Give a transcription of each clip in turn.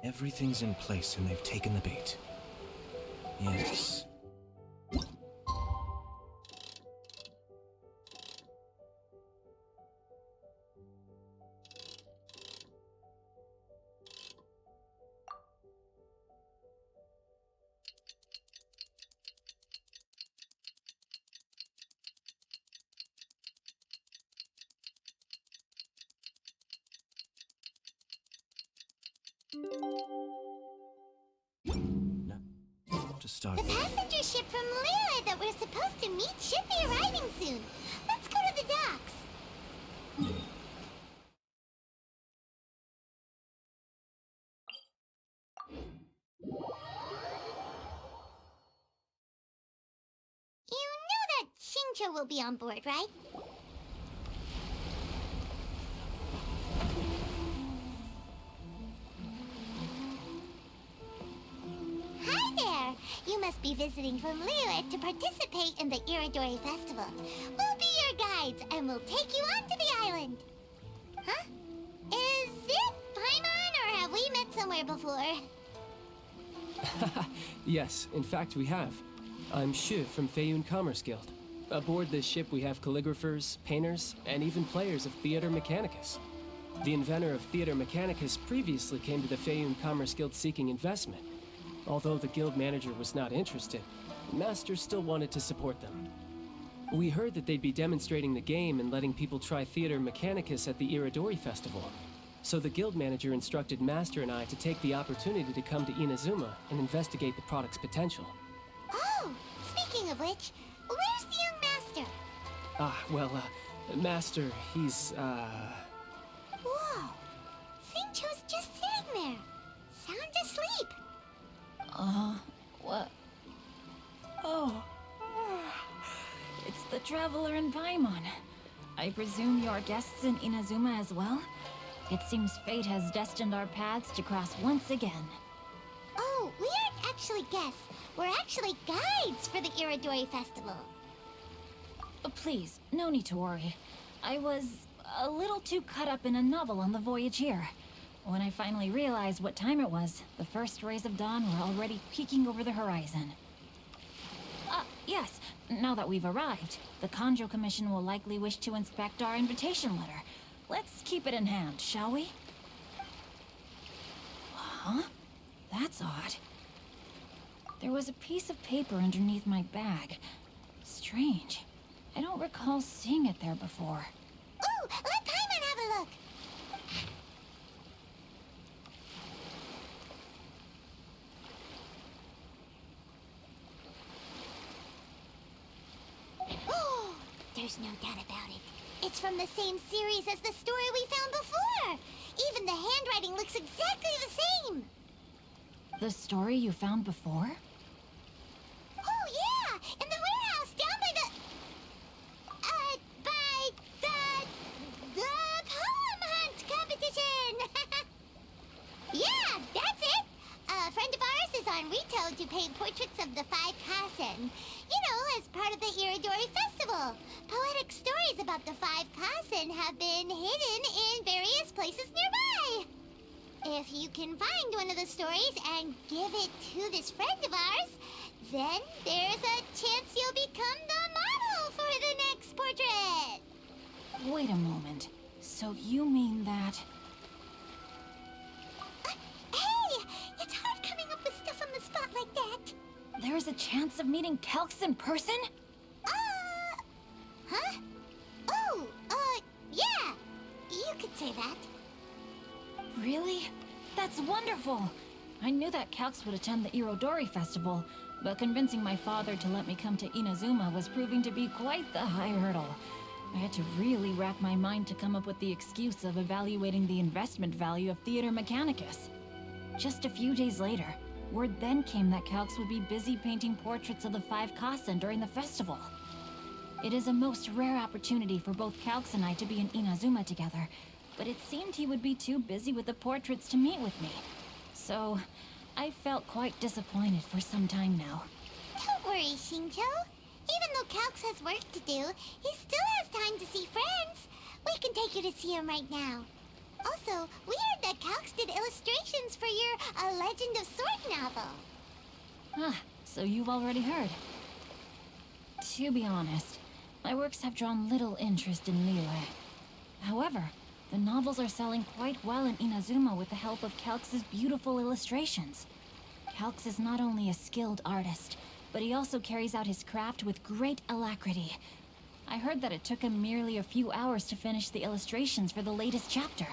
Everything's in place and they've taken the bait. Yes. No. To start. The passenger ship from Liyue that we're supposed to meet should be arriving soon. Let's go to the docks. You know that Shincho will be on board, right? Hi there! You must be visiting from Liyue to participate in the Iridori Festival. We'll be your guides and we'll take you onto the island. Huh? Is it Paimon or have we met somewhere before? Yes, in fact we have. I'm Shu from Feiyun Commerce Guild. Aboard this ship we have calligraphers, painters, and even players of Theater Mechanicus. The inventor of Theater Mechanicus previously came to the Feiyun Commerce Guild seeking investment. Although the guild manager was not interested, Master still wanted to support them. We heard that they'd be demonstrating the game and letting people try Theater Mechanicus at the Iridori Festival. So the guild manager instructed Master and I to take the opportunity to come to Inazuma and investigate the product's potential. Oh, speaking of which, where's the young master? Master, he's, Whoa! Shincho's just sitting there, sound asleep. What? Oh, it's the Traveler in Paimon. I presume you're guests in Inazuma as well? It seems fate has destined our paths to cross once again. Oh, we aren't actually guests. We're actually guides for the Iridori Festival. Please, no need to worry. I was a little too caught up in a novel on the voyage here. When I finally realized what time it was, the first rays of dawn were already peeking over the horizon. Yes, now that we've arrived, the Kanjo Commission will likely wish to inspect our invitation letter. Let's keep it in hand, shall we? Huh? That's odd. There was a piece of paper underneath my bag. Strange. I don't recall seeing it there before. Ooh, let Paimon have a look. Oh, there's no doubt about it. It's from the same series as the story we found before. Even the handwriting looks exactly the same. The story you found before? Oh yeah, in the warehouse down by the poem hunt competition. Yeah, that's it. A friend of ours is on Rito to paint portraits of the 5 Kasen. You know, as part of the Iridori Festival. Poetic stories about the 5 Kasen have been hidden in various places nearby. If you can find one of the stories and give it to this friend of ours, then there's a chance you'll become the model for the next portrait. Wait a moment. So you mean that... Hey! It's hard coming up with stuff on the spot like that. There's a chance of meeting Calx in person? Huh? Oh, yeah. You could say that. Really? That's wonderful! I knew that Calx would attend the Irodori Festival, but convincing my father to let me come to Inazuma was proving to be quite the high hurdle. I had to really rack my mind to come up with the excuse of evaluating the investment value of Theater Mechanicus. Just a few days later, word then came that Calx would be busy painting portraits of the 5 Kasen during the festival. It is a most rare opportunity for both Calx and I to be in Inazuma together, but it seemed he would be too busy with the portraits to meet with me. So, I felt quite disappointed for some time now. Don't worry, Shincho. Even though Calx has work to do, he still has time to see friends. We can take you to see him right now. Also, we a Legend of Sword novel. Ah, so you've already heard. To be honest, my works have drawn little interest in Liyue. However, the novels are selling quite well in Inazuma with the help of Calx's beautiful illustrations. Calx is not only a skilled artist, but he also carries out his craft with great alacrity. I heard that it took him merely a few hours to finish the illustrations for the latest chapter.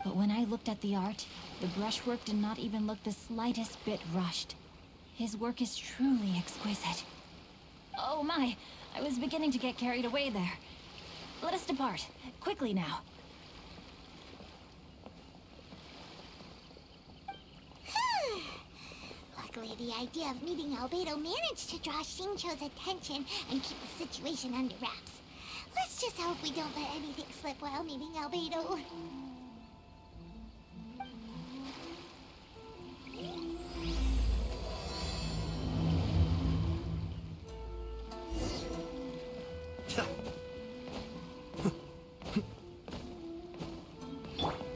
But when I looked at the art, the brushwork did not even look the slightest bit rushed. His work is truly exquisite. Oh my, I was beginning to get carried away there. Let us depart, quickly now. Luckily, the idea of meeting Albedo managed to draw Xingqiu's attention and keep the situation under wraps. Let's just hope we don't let anything slip while meeting Albedo.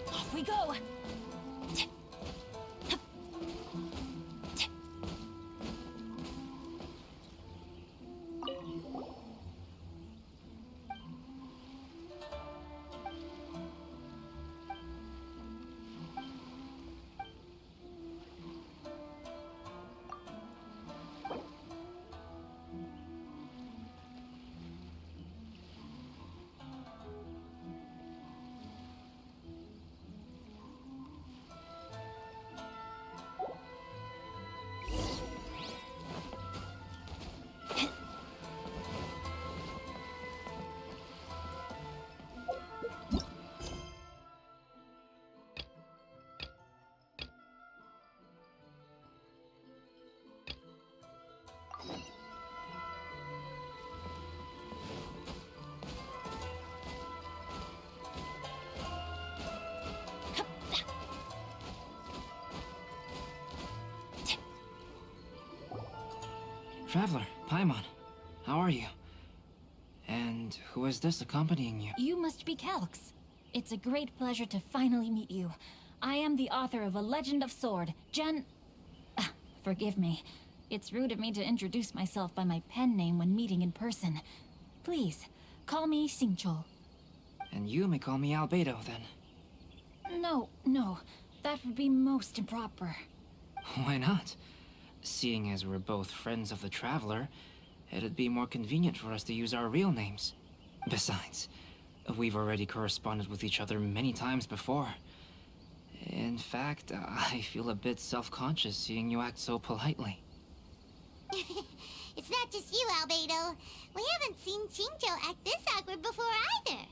Off we go! Traveler, Paimon, how are you? And who is this accompanying you? You must be Calx. It's a great pleasure to finally meet you. I am the author of A Legend of Sword, Forgive me. It's rude of me to introduce myself by my pen name when meeting in person. Please, call me Xingqiu. And you may call me Albedo, then. No. That would be most improper. Why not? Seeing as we're both friends of the Traveler, it'd be more convenient for us to use our real names. Besides, we've already corresponded with each other many times before. In fact, I feel a bit self-conscious seeing you act so politely. It's not just you, Albedo. We haven't seen Xingqiu act this awkward before either.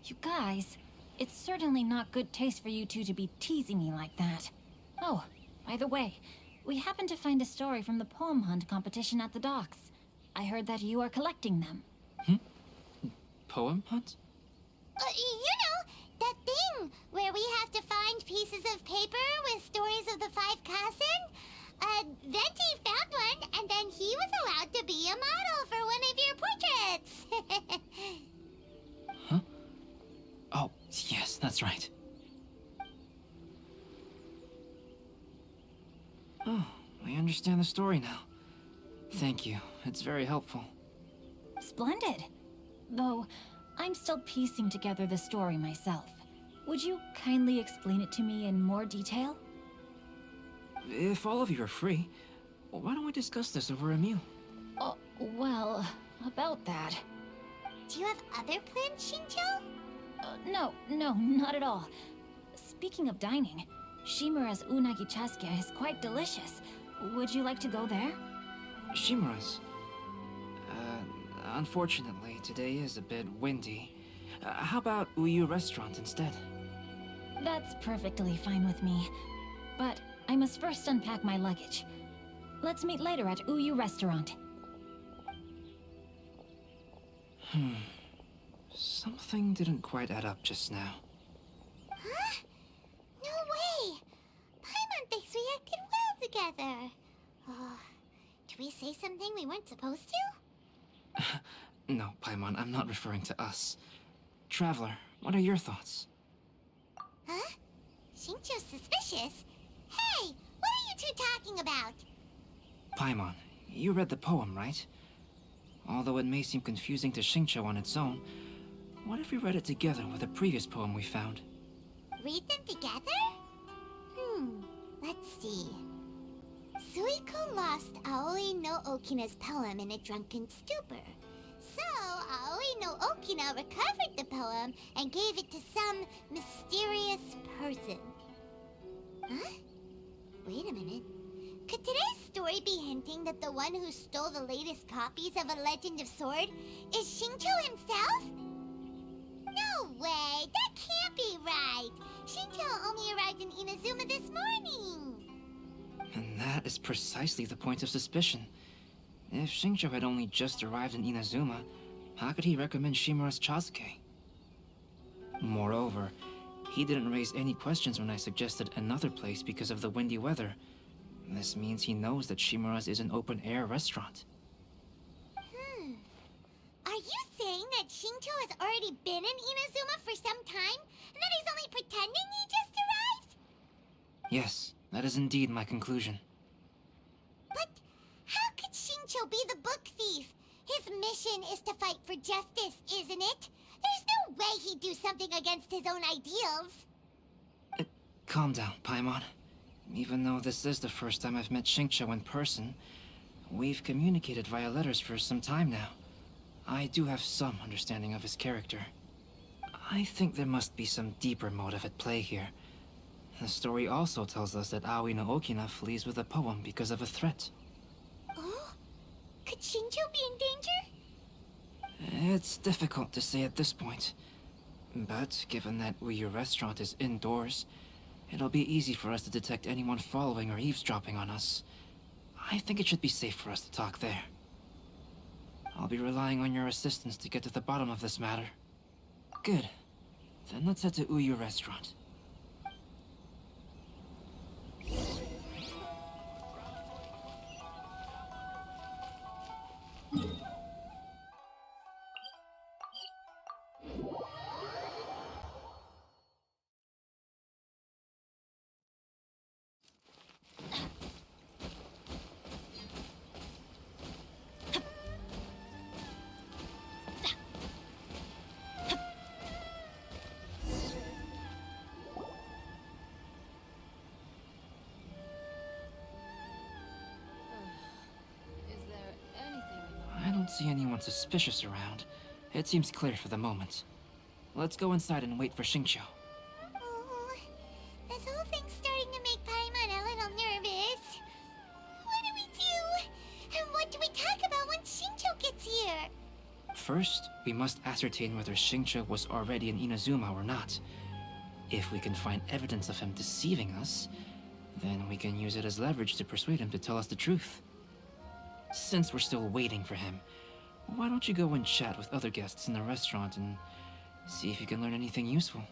You guys, it's certainly not good taste for you two to be teasing me like that. Oh, by the way, we happened to find a story from the poem hunt competition at the docks. I heard that you are collecting them. Poem hunt? That thing where we have to find pieces of paper with stories of the five Kassen. Venti found one, and then he was allowed to be a model for one of your portraits. Huh? Oh, yes, that's right. Oh, I understand the story now. Thank you. It's very helpful. Splendid. Though, I'm still piecing together the story myself. Would you kindly explain it to me in more detail? If all of you are free, why don't we discuss this over a meal? Well, about that. Do you have other plans, Xingqiu? No, not at all. Speaking of dining, Shimura's unagi chasuke is quite delicious. Would you like to go there? Shimura's. Unfortunately, today is a bit windy. How about Uyu Restaurant instead? That's perfectly fine with me. But I must first unpack my luggage. Let's meet later at Uyu Restaurant. Something didn't quite add up just now. Huh? No way! Paimon thinks we acted well together. Did we say something we weren't supposed to? No, Paimon, I'm not referring to us. Traveler, what are your thoughts? Huh? Shincho's suspicious. Hey, what are you two talking about? Paimon, you read the poem, right? Although it may seem confusing to Xingqiu on its own, what if we read it together with a previous poem we found? Read them together? Let's see. Suiko lost Aoi no Okina's poem in a drunken stupor. So, Aoi no Okina recovered the poem and gave it to some mysterious person. Huh? Wait a minute. Could today's story be hinting that the one who stole the latest copies of A Legend of Sword is Xingqiu himself? No way! That can't be right! Xingqiu only arrived in Inazuma this morning! And that is precisely the point of suspicion. If Xingqiu had only just arrived in Inazuma, how could he recommend Shimura's Chasuke? Moreover, he didn't raise any questions when I suggested another place because of the windy weather. This means he knows that Shimura's is an open-air restaurant. Are you saying that Xingqiu has already been in Inazuma for some time? And that he's only pretending he just arrived? Yes, that is indeed my conclusion. But how could Xingqiu be the book thief? His mission is to fight for justice, isn't it? There's no way he'd do something against his own ideals. Calm down, Paimon. Even though this is the first time I've met Xingqiu in person, we've communicated via letters for some time now. I do have some understanding of his character. I think there must be some deeper motive at play here. The story also tells us that Aoi no Okina flees with a poem because of a threat. Oh? Could Xingqiu be in danger? It's difficult to say at this point. But given that Uyu Restaurant is indoors, it'll be easy for us to detect anyone following or eavesdropping on us. I think it should be safe for us to talk there. I'll be relying on your assistance to get to the bottom of this matter. Good. Then let's head to Uyu Restaurant. I don't see anyone suspicious around. It seems clear for the moment. Let's go inside and wait for Xingqiu. Oh, this whole thing's starting to make Paimon a little nervous. What do we do? And what do we talk about when Xingqiu gets here? First, we must ascertain whether Xingqiu was already in Inazuma or not. If we can find evidence of him deceiving us, then we can use it as leverage to persuade him to tell us the truth. Since we're still waiting for him, why don't you go and chat with other guests in the restaurant and see if you can learn anything useful?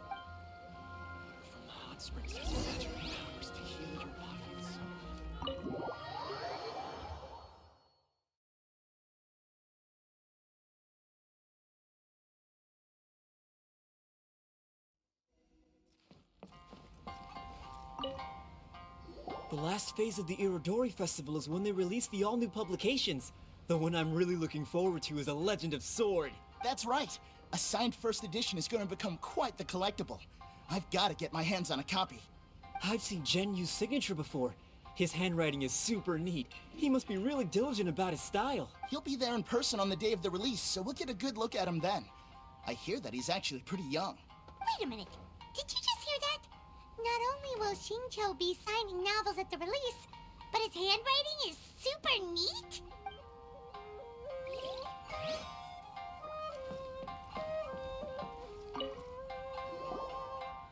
From hot springs has magical powers to heal your bodies. The last phase of the Irodori Festival is when they release the all-new publications. The one I'm really looking forward to is A Legend of Sword. That's right. A signed first edition is going to become quite the collectible. I've got to get my hands on a copy. I've seen Genyu's signature before. His handwriting is super neat. He must be really diligent about his style. He'll be there in person on the day of the release, so we'll get a good look at him then. I hear that he's actually pretty young. Wait a minute. Did you just hear that? Not only will Xingqiu be signing novels at the release, but his handwriting is super neat?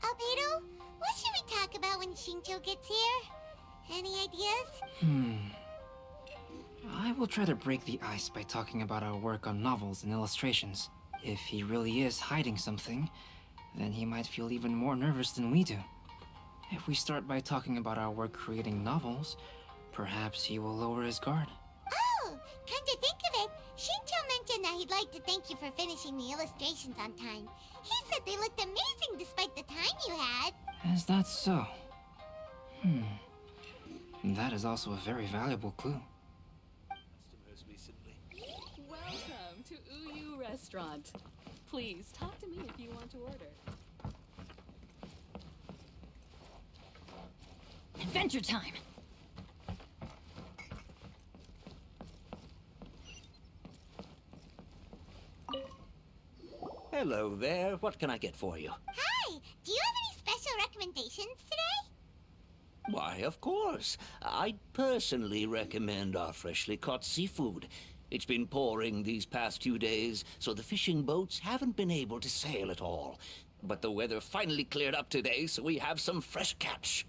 Albedo, what should we talk about when Xingqiu gets here? Any ideas? I will try to break the ice by talking about our work on novels and illustrations. If he really is hiding something, then he might feel even more nervous than we do. If we start by talking about our work creating novels, perhaps he will lower his guard. Oh, come to think of it, Xingqiu mentioned that he'd like to thank you for finishing the illustrations on time. He said good. They looked amazing despite the time you had. Is that so? That is also a very valuable clue. Customers recently. Welcome to Uyu Restaurant. Please talk to me if you want to order. Adventure time! Hello there. What can I get for you? Hi! Do you have any special recommendations today? Why, of course. I'd personally recommend our freshly caught seafood. It's been pouring these past few days, so the fishing boats haven't been able to sail at all. But the weather finally cleared up today, so we have some fresh catch.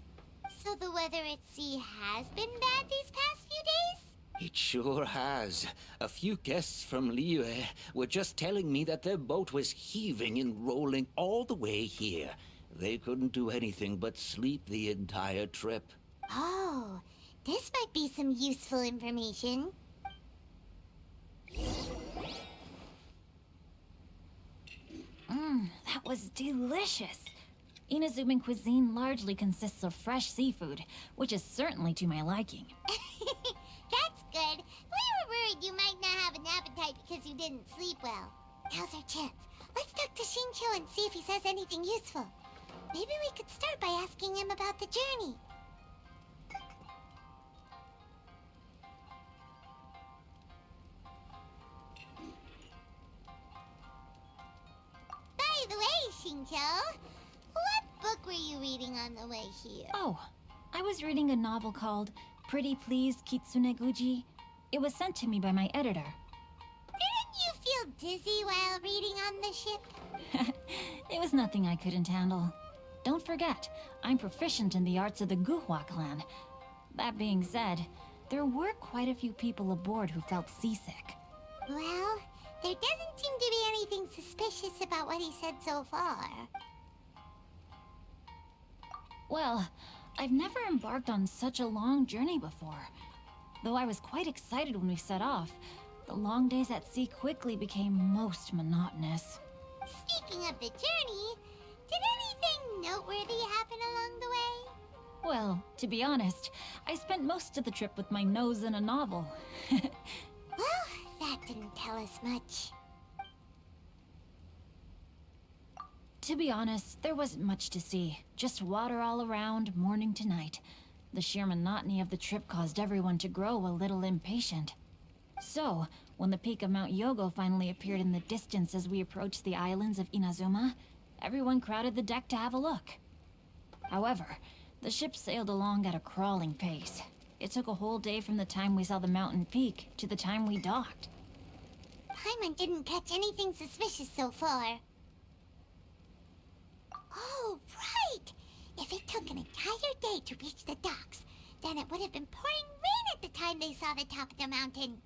So the weather at sea has been bad these past few days? It sure has. A few guests from Liyue were just telling me that their boat was heaving and rolling all the way here. They couldn't do anything but sleep the entire trip. Oh, this might be some useful information. That was delicious. Inazuman cuisine largely consists of fresh seafood, which is certainly to my liking. That's good. We were worried you might not have an appetite because you didn't sleep well. Now's our chance. Let's talk to Shincho and see if he says anything useful. Maybe we could start by asking him about the journey. By the way, Shincho, what book were you reading on the way here? Oh, I was reading a novel called Pretty Please Kitsune Guji. It was sent to me by my editor. Didn't you feel dizzy while reading on the ship? It was nothing I couldn't handle. Don't forget, I'm proficient in the arts of the Guhua clan. That being said, there were quite a few people aboard who felt seasick. Well, there doesn't seem to be anything suspicious about what he said so far. Well, I've never embarked on such a long journey before. Though I was quite excited when we set off, the long days at sea quickly became most monotonous. Speaking of the journey, did anything noteworthy happen along the way? Well, to be honest, I spent most of the trip with my nose in a novel. Well, that didn't tell us much. To be honest, there wasn't much to see. Just water all around, morning to night. The sheer monotony of the trip caused everyone to grow a little impatient. So, when the peak of Mount Yogo finally appeared in the distance as we approached the islands of Inazuma, everyone crowded the deck to have a look. However, the ship sailed along at a crawling pace. It took a whole day from the time we saw the mountain peak to the time we docked. Paimon didn't catch anything suspicious so far. Oh, right! If it took an entire day to reach the docks, then it would have been pouring rain at the time they saw the top of the mountain.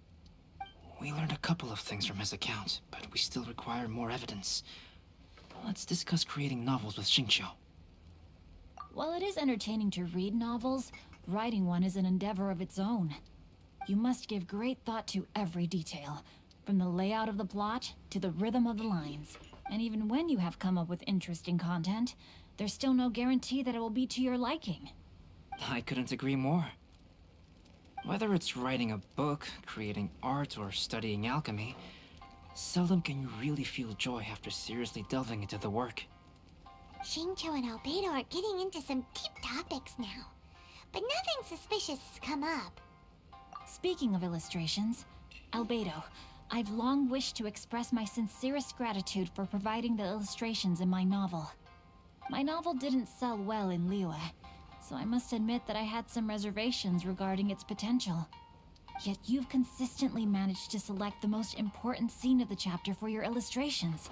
We learned a couple of things from his account, but we still require more evidence. Let's discuss creating novels with Xingqiu. While it is entertaining to read novels, writing one is an endeavor of its own. You must give great thought to every detail, from the layout of the plot to the rhythm of the lines. And even when you have come up with interesting content, there's still no guarantee that it will be to your liking. I couldn't agree more. Whether it's writing a book, creating art, or studying alchemy, seldom can you really feel joy after seriously delving into the work. Shincho and Albedo are getting into some deep topics now, but nothing suspicious has come up. Speaking of illustrations, Albedo, I've long wished to express my sincerest gratitude for providing the illustrations in my novel. My novel didn't sell well in Liyue, so I must admit that I had some reservations regarding its potential. Yet you've consistently managed to select the most important scene of the chapter for your illustrations.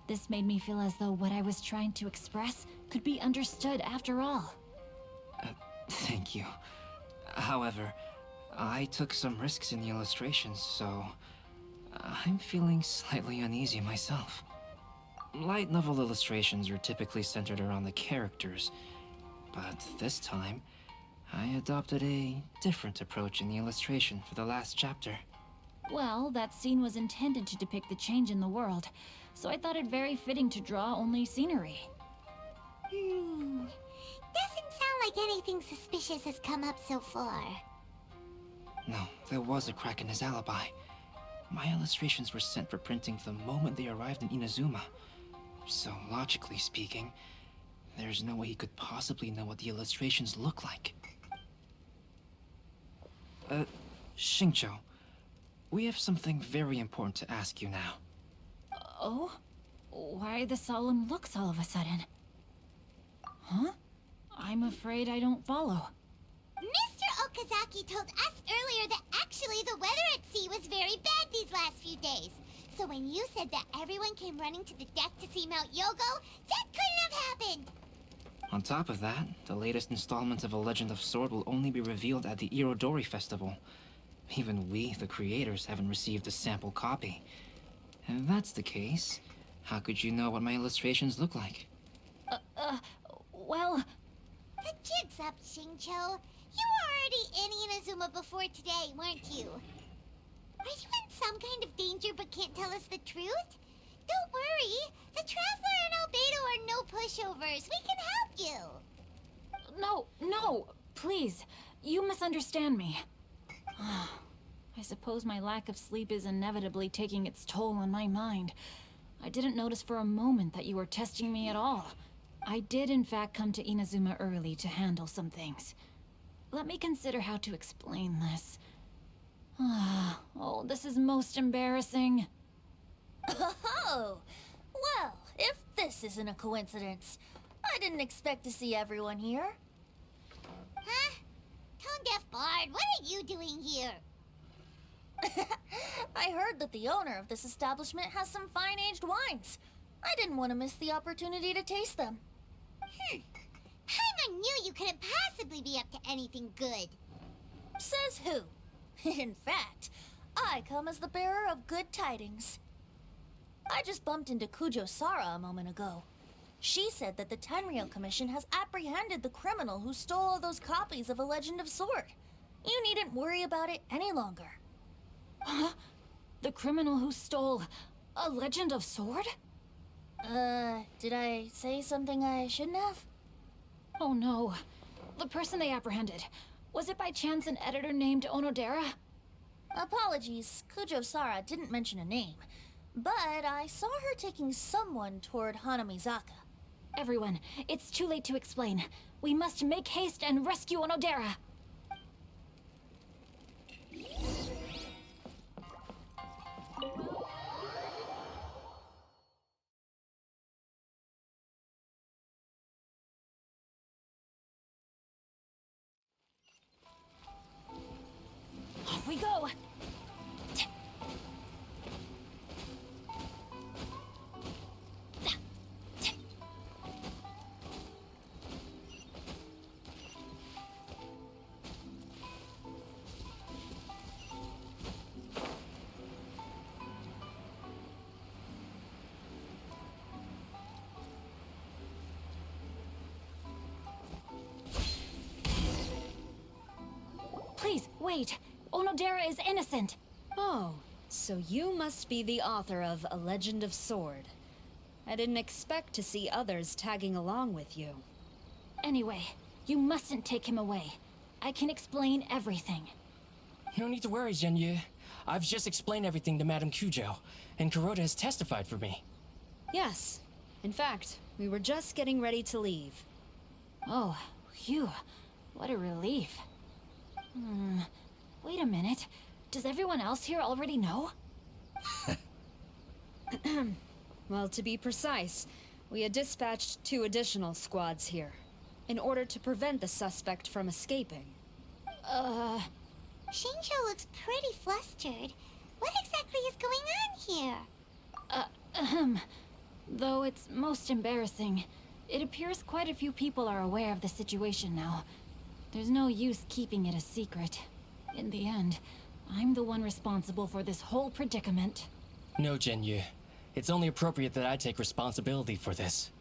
This made me feel as though what I was trying to express could be understood after all. Thank you. However, I took some risks in the illustrations, so I'm feeling slightly uneasy myself. Light novel illustrations are typically centered around the characters, but this time, I adopted a different approach in the illustration for the last chapter. Well, that scene was intended to depict the change in the world, so I thought it very fitting to draw only scenery. Doesn't sound like anything suspicious has come up so far. No, there was a crack in his alibi. My illustrations were sent for printing the moment they arrived in Inazuma. So, logically speaking, there's no way he could possibly know what the illustrations look like. Xingqiu, we have something very important to ask you now. Oh? Why the solemn looks all of a sudden? Huh? I'm afraid I don't follow. Mr. Okazaki told us earlier that actually the weather at sea was very bad these last few days. So when you said that everyone came running to the deck to see Mount Yogo, that couldn't have happened! On top of that, the latest installment of A Legend of Sword will only be revealed at the Irodori Festival. Even we, the creators, haven't received a sample copy. And if that's the case, how could you know what my illustrations look like? Well... The jig's up, Xingqiu. You were already in Inazuma before today, weren't you? Are you in some kind of danger but can't tell us the truth? Don't worry. The Traveler and Albedo are no pushovers. We can help you. No, please. You misunderstand me. I suppose my lack of sleep is inevitably taking its toll on my mind. I didn't notice for a moment that you were testing me at all. I did in fact come to Inazuma early to handle some things. Let me consider how to explain this. Oh, this is most embarrassing. Oh, well, if this isn't a coincidence, I didn't expect to see everyone here. Huh? Tone-deaf Bard, what are you doing here? I heard that the owner of this establishment has some fine-aged wines. I didn't want to miss the opportunity to taste them. Paimon knew you couldn't possibly be up to anything good. Says who? In fact, I come as the bearer of good tidings. I just bumped into Kujo Sara a moment ago. She said that the Tenryou Commission has apprehended the criminal who stole all those copies of A Legend of Sword. You needn't worry about it any longer. Huh? The criminal who stole A Legend of Sword? Did I say something I shouldn't have? Oh no. The person they apprehended. Was it by chance an editor named Onodera? Apologies, Kujo Sara didn't mention a name. But I saw her taking someone toward Hanamizaka. Everyone, it's too late to explain. We must make haste and rescue Onodera. Off we go! Please, wait! Onodera is innocent! Oh, so you must be the author of A Legend of Sword. I didn't expect to see others tagging along with you. Anyway, you mustn't take him away. I can explain everything. No need to worry, Zhenyu. I've just explained everything to Madame Kujo, and Kuroda has testified for me. Yes. In fact, we were just getting ready to leave. Oh, phew. What a relief. Wait a minute. Does everyone else here already know? Well, to be precise, we had dispatched 2 additional squads here, in order to prevent the suspect from escaping. Xingqiu looks pretty flustered. What exactly is going on here? Though it's most embarrassing, it appears quite a few people are aware of the situation now. There's no use keeping it a secret. In the end, I'm the one responsible for this whole predicament. No, Zhenyu. It's only appropriate that I take responsibility for this.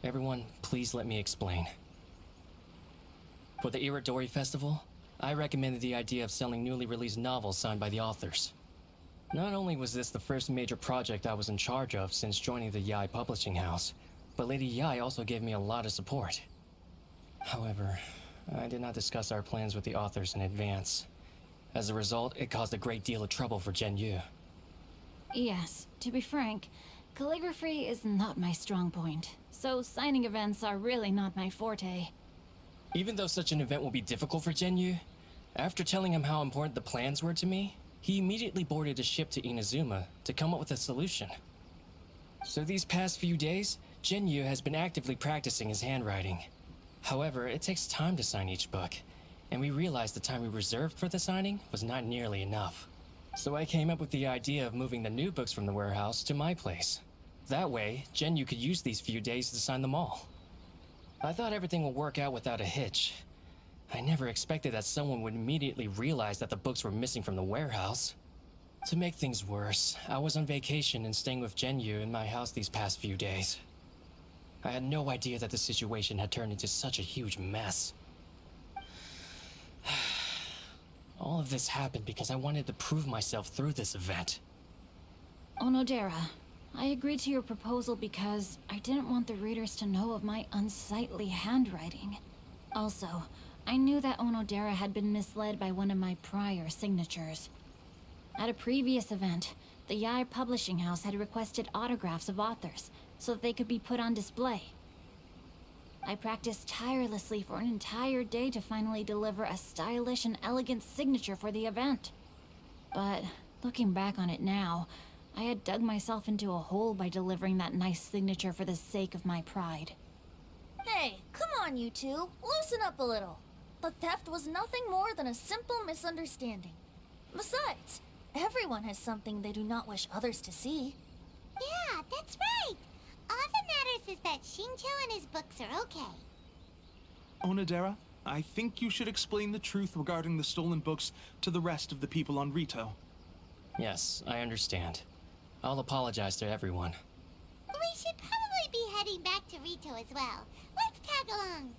Everyone, please let me explain. For the Irodori Festival, I recommended the idea of selling newly released novels signed by the authors. Not only was this the first major project I was in charge of since joining the Yai publishing house, but Lady Yai also gave me a lot of support. However, I did not discuss our plans with the authors in advance. As a result, it caused a great deal of trouble for Gen Yu. Yes, to be frank, calligraphy is not my strong point, so signing events are really not my forte. Even though such an event will be difficult for Gen Yu, after telling him how important the plans were to me, he immediately boarded a ship to Inazuma to come up with a solution. So these past few days, Gen Yu has been actively practicing his handwriting. However, it takes time to sign each book, and we realized the time we reserved for the signing was not nearly enough. So I came up with the idea of moving the new books from the warehouse to my place. That way, Gen Yu could use these few days to sign them all. I thought everything would work out without a hitch. I never expected that someone would immediately realize that the books were missing from the warehouse. To make things worse, I was on vacation and staying with Gen Yu in my house these past few days. I had no idea that the situation had turned into such a huge mess. All of this happened because I wanted to prove myself through this event. Onodera, I agreed to your proposal because I didn't want the readers to know of my unsightly handwriting. Also, I knew that Onodera had been misled by one of my prior signatures. At a previous event, the Yai publishing house had requested autographs of authors so that they could be put on display. I practiced tirelessly for an entire day to finally deliver a stylish and elegant signature for the event. But looking back on it now, I had dug myself into a hole by delivering that nice signature for the sake of my pride. Hey, come on, you two. Loosen up a little. The theft was nothing more than a simple misunderstanding. Besides, everyone has something they do not wish others to see. Yeah, that's right. All that matters is that Shincho and his books are okay. Onodera, I think you should explain the truth regarding the stolen books to the rest of the people on Rito. Yes, I understand. I'll apologize to everyone. We should probably be heading back to Rito as well. Let's tag along.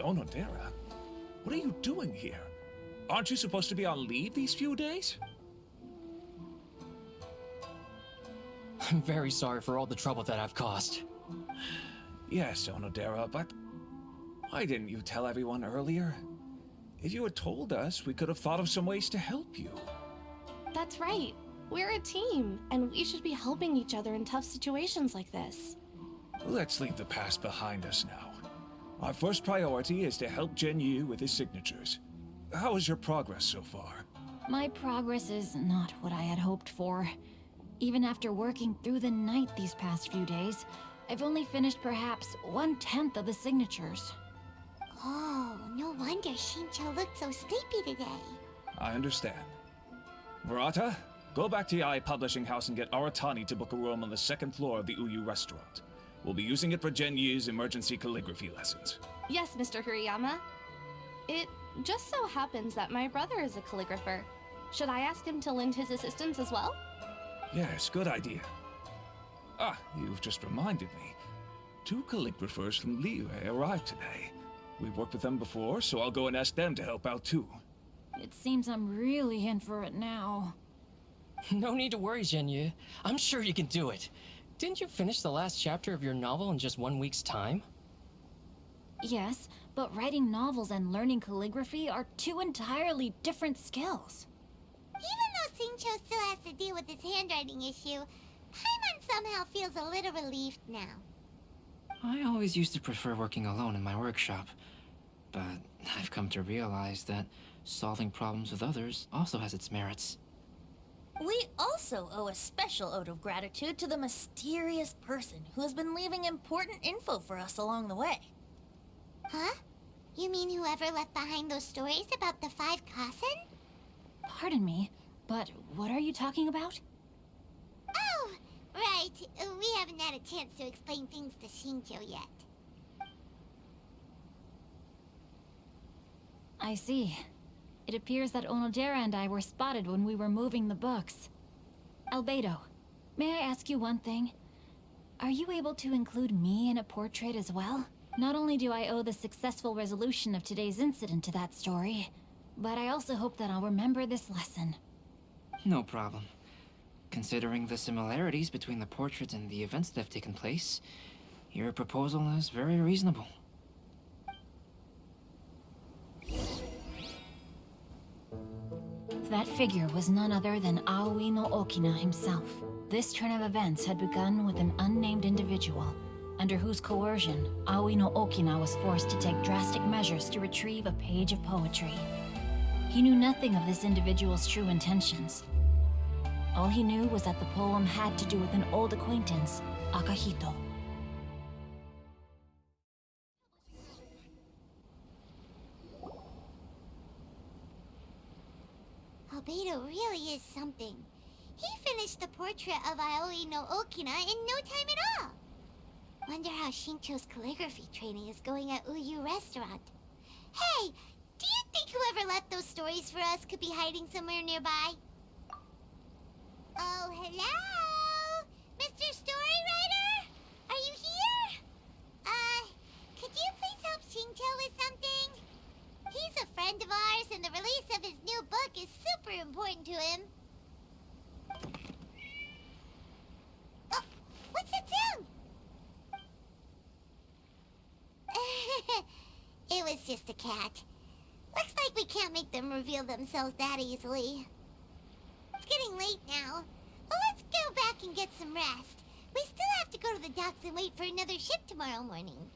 Onodera, what are you doing here? Aren't you supposed to be on leave these few days? I'm very sorry for all the trouble that I've caused. Yes, Onodera, but why didn't you tell everyone earlier? If you had told us, we could have thought of some ways to help you. That's right. We're a team, and we should be helping each other in tough situations like this. Let's leave the past behind us now. Our first priority is to help Gen Yu with his signatures. How is your progress so far? My progress is not what I had hoped for. Even after working through the night these past few days, I've only finished perhaps 1/10 of the signatures. Oh, no wonder Shincho looked so sleepy today. I understand. Murata, go back to Yai Publishing House and get Aratani to book a room on the second floor of the Uyu restaurant. We'll be using it for Gen Yu's emergency calligraphy lessons. Yes, Mr. Hirayama. It just so happens that my brother is a calligrapher. Should I ask him to lend his assistance as well? Yes, good idea. Ah, you've just reminded me. 2 calligraphers from Liyue arrived today. We've worked with them before, so I'll go and ask them to help out too. It seems I'm really in for it now. No need to worry, Gen Yu. I'm sure you can do it. Didn't you finish the last chapter of your novel in just 1 week's time? Yes, but writing novels and learning calligraphy are 2 entirely different skills. Even though Shincho still has to deal with his handwriting issue, Paimon somehow feels a little relieved now. I always used to prefer working alone in my workshop, but I've come to realize that solving problems with others also has its merits. We also owe a special ode of gratitude to the mysterious person who has been leaving important info for us along the way. Huh? You mean whoever left behind those stories about the 5 Kasen? Pardon me, but what are you talking about? Oh, right. We haven't had a chance to explain things to Shinjo yet. I see. It appears that Onodera and I were spotted when we were moving the books. Albedo, may I ask you one thing? Are you able to include me in a portrait as well? Not only do I owe the successful resolution of today's incident to that story, but I also hope that I'll remember this lesson. No problem. Considering the similarities between the portraits and the events that have taken place, your proposal is very reasonable. That figure was none other than Aoi no Okina himself. This turn of events had begun with an unnamed individual, under whose coercion, Aoi no Okina was forced to take drastic measures to retrieve a page of poetry. He knew nothing of this individual's true intentions. All he knew was that the poem had to do with an old acquaintance, Akahito. Albedo really is something. He finished the portrait of Aoi no Okina in no time at all. Wonder how Shincho's calligraphy training is going at Uyu Restaurant. Hey, do you think whoever left those stories for us could be hiding somewhere nearby? Oh, hello? Mr. Storywriter? Are you here? Could you please help Shincho with something? He's a friend of ours, and the release of his new book is super important to him. Oh, what's that sound? It was just a cat. Looks like we can't make them reveal themselves that easily. It's getting late now. Well, let's go back and get some rest. We still have to go to the docks and wait for another ship tomorrow morning.